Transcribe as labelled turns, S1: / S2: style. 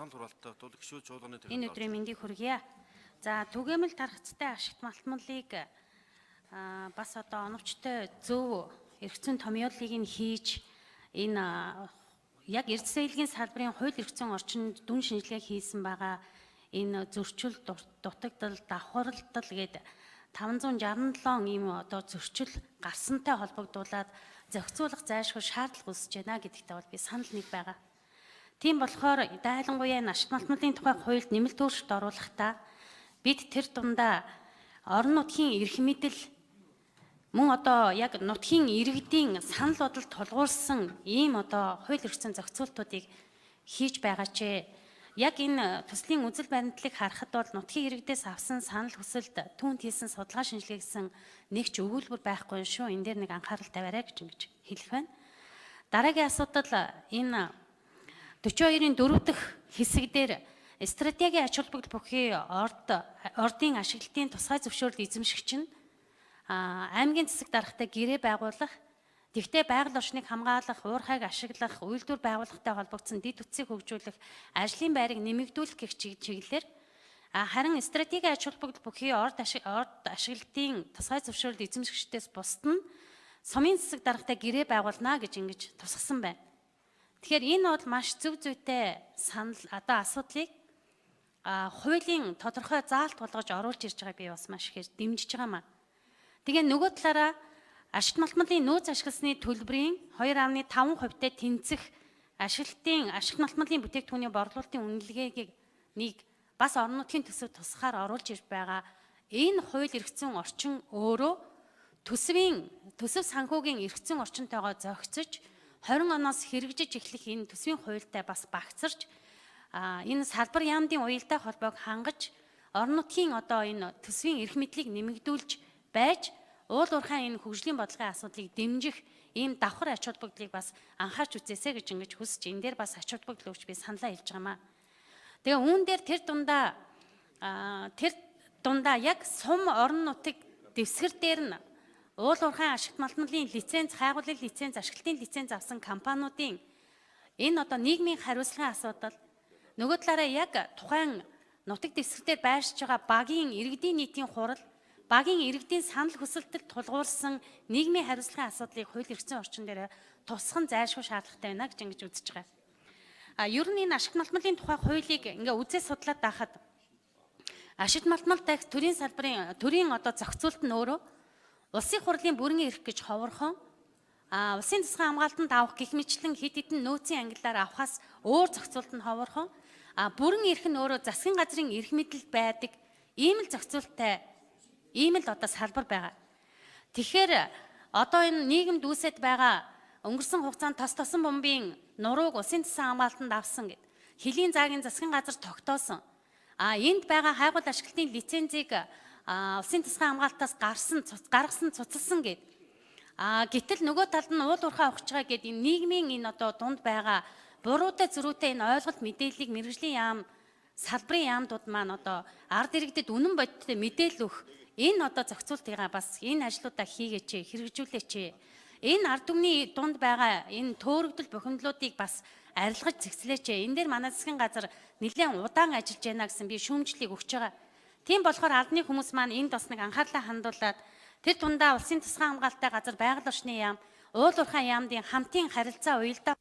S1: Санал хураалттай тул гişүүд чуулганы
S2: Энэ өдрийн мэндийг хүргье. За түгээмэл тархацтай ашигт малтмалыг бас одоо оновчтой зөв эргэцэн томьёолыг нь хийж энэ яг эрдэсэлгийн салбарын хууль эргэцэн орчинд дүн шинжилгээ хийсэн байгаа энэ зөрчил дутагдал давхарлал гээд 567 ийм одоо зөрчил гарсантай холбогдуулаад зохицуулах зайлшгүй шаардлага үүсэж байна гэдэгтээ бол би санал нэг байгаа. Тийм болохоор дайлангуяа ашигт малтмалын тухай хуульд нэмэлт өөрчлөлт оруулахдаа бид тэр дундаа орон нутгийн эрх мэдэл мөн одоо яг нутгийн иргэдийн санал бодол тулгуурсан ийм одоо хууль эрхцэн зохицуултуудыг хийж байгаа ч яг энэ төслийн үзэл баримтлалыг харахад бол нутгийн иргэдээс авсан санал хүсэлд түүнд хийсэн судалгаа шинжилгээ гэсэн нэг ч өгүүлбэр байхгүй шүү. Энэ дээр нэг анхаарал тавиарай гэж хэлэх байна. Дараагийн асуудал энэ 42-ын 4 дахь хэсэг дээр стратегийн ач холбогдол бүхий ордын ашиглалтын тусгай зөвшөөрлөд эзэмшигч нь аймгийн засаг даргатай гэрээ байгуулах, тэгтээ байгаль орчныг хамгаалах, уурхайг ашиглах, үйлдвэр байгууллагатай холбогдсон дэд үтсийг хөгжүүлэх, ажлын байрыг нэмэгдүүлэх гэх чиглэлээр харин стратегийн ач холбогдол бүхий орд ашиглалтын тусгай зөвшөөрлөд эзэмшигчдээс бусд нь сумын засаг даргатай гэрээ байгуулна гэж ингэж тусгасан байна. Тэгэхээр энэ бол маш зөв зүйтэй санал одоо асуудлыг хуулийн тодорхой заалт болгож оруулж ирж байгааг би бас маш ихээр дэмжиж байгаа маа. Тэгээ нөгөө талаараа ашигт малтмалын нөөц ашигласны төлбөрийн 2.5%-тэй тэнцэх ашигт малтмалын бүтээгдэхүүний борлуулалтын үнэлгээгийг бас орон нутгийн төсөв тусахаар оруулж ирж байгаа энэ хууль эрхцэн орчин өөрөө төсөв санхүүгийн эрхцэн орчинтойгоо зохицож 20 оноос хэрэгжиж эхлэх энэ төсвийн хуультай бас багцарч энэ салбар яамдын уялдаа холбоог хангаж орон нутгийн одоо энэ төсвийн эрх мэдлийг нэмэгдүүлж байж уул уурхай энэ хөгжлийн бодлогын асуудлыг дэмжих ийм давхар ач холбогдлыг бас анхаарч үзээсэй гэж ингэж хүсэж энэ дээр бас ач холбогдол өгч би саналаа хэлж байгаамаа. Тэгээ үүн дээр тэр дундаа яг сум орон нутаг дэвсгэр дээр нь уул уурхай ашигт малтмалын лиценз, хайгуулын лиценз, ашиглалтын лиценз авсан компаниудын энэ одоо нийгмийн хариуцлагын асуудал нөгөө талаараа яг тухайн нутаг дэвсгэр дээр байршиж байгаа багийн иргэдийн нийтийн хурал, багийн иргэдийн санал хүсэлтэд тулгуурсан нийгмийн хариуцлагын асуудлыг хууль эрхцэн орчин дээр тусгах нь зайлшгүй шаардлагатай байна гэж ингэж үзэж байгаа. Ер нь энэ ашигт малтмалын тухай хуулийг ингээ үзээ судлаад байхад ашигт малтмал дахь төрийн салбарын төрийн одоо зохицуулт нь өөрөө улсын хурлын бүрэн эрх гэж ховорхон улсын засгийн хамгаалтанд авах гэх мэтлэн хэд хэдэн нөөцийн ангиллаар авахаас өөр зохицуулт нь ховорхон бүрэн эрх нь өөрөө засгийн газрын эрх мэдэл байдаг ийм л зохицуулттай ийм л одоо салбар байгаа. Тэгэхээр одоо энэ нийгэмд үүсэт байгаа өнгөрсөн хугацаанд тосон бомбын нурууг улсын засгийн хамгаалтанд авсан гэд хөлийн заагийн засгийн газар тогтоосон. Энд байгаа хайгуул ашиглалтын лицензийг улсын засгийн хамгаалтаас гаргасан цуцалсан гэд. Гэтэл нөгөө талд нь уул уурхай авах гэж байгаа гэд энэ нийгмийн энэ одоо дунд байгаа буруутай зөрүүтэй энэ ойлголт мэдээллийг мэргэжлийн яам салбарын яамдууд маань одоо ард иргэдэд үнэн бодиттой мэдээлэл өгөх энэ одоо зохицуултыг бас энэ ажлуудаа хийгээч, хэрэгжүүлээч. Энэ ард түмний дунд байгаа энэ төөрөгдөл бухимдлуудыг бас арилгаж зэгцлээч. Энэ дээр манай засгийн газар нэлээд удаан ажиллаж байна гэсэн би шүүмжлэлийг өгч байгаа. Тийм болохоор албаны хүмүүс маань энд бас нэг анхаарлаа хандуулад тэр тундаа улсын засгийн хамгаалалттай газар байгаль орчны яам, уул уурхай яамдын хамтын харилцаа уялдаа